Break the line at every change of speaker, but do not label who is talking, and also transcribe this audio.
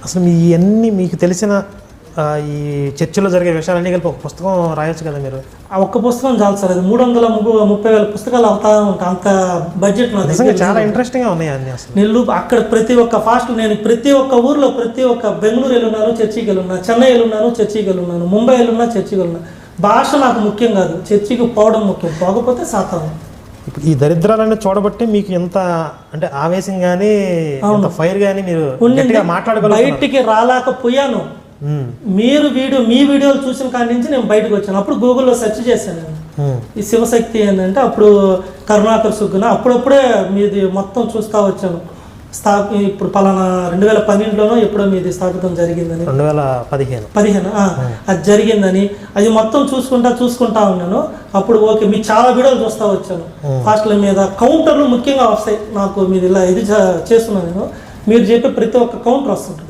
అసలు మీ ఇవన్నీ మీకు తెలిసిన ఈ చర్చిలో జరిగే విషయాలన్నీ కలిపి ఒక పుస్తకం రాయొచ్చు కదా మీరు?
ఆ ఒక్క పుస్తకం చాలు సార్, అది 330,000 పుస్తకాలు అవుతా ఉంటాయి, అంత బడ్జెట్ నా దగ్గర.
చాలా ఇంట్రెస్టింగ్గా ఉన్నాయి అన్నీ. అసలు
నేను అక్కడ ప్రతి ఒక్క ఫాస్ట్, నేను ప్రతి ఒక్క ఊర్లో, ప్రతి ఒక్క బెంగళూరు వెళ్ళున్నాను, చర్చికి వెళ్ళున్నా, చెన్నై వెళ్ళున్నాను, చర్చికి వెళ్ళున్నాను, ముంబై వెళ్ళున్నా, చర్చికి వెళ్ళున్నా. భాష నాకు ముఖ్యం కాదు, చర్చికి పోవడం ముఖ్యం, పోకపోతే సాతాను.
ఇప్పుడు ఈ దరిద్రాలన్నీ చూడబట్టి మీకు ఎంత అంటే ఆవేశం కానీ ఫైర్ కానీ మీరు మాట్లాడగలరు.
బయటికి రాలేకపోయాను. మీరు మీ వీడియోలు చూసిన కాడి నుంచి నేను బయటకు వచ్చాను. అప్పుడు గూగుల్లో సెర్చ్ చేశాను నేను ఈ శివశక్తి ఏంటంటే, అప్పుడు కరుణాకర్ సుగ్గున అప్పుడప్పుడే మీది మొత్తం చూస్తూ వచ్చాను. ఇప్పుడు పలానా 2012లోనో ఎప్పుడో మీది స్థాపితం జరిగిందని, 2015 అది జరిగిందని, అది మొత్తం చూసుకుంటా ఉన్నాను. అప్పుడు ఓకే, మీ చాలా వీడియోలు చూస్తూ వచ్చాను. ఫాస్ట్ల మీద కౌంటర్లు ముఖ్యంగా వస్తాయి నాకు. మీది ఇలా ఇది చేస్తున్నాను నేను, మీరు చెప్పే ప్రతి ఒక్క కౌంటర్ వస్తుంటుంది.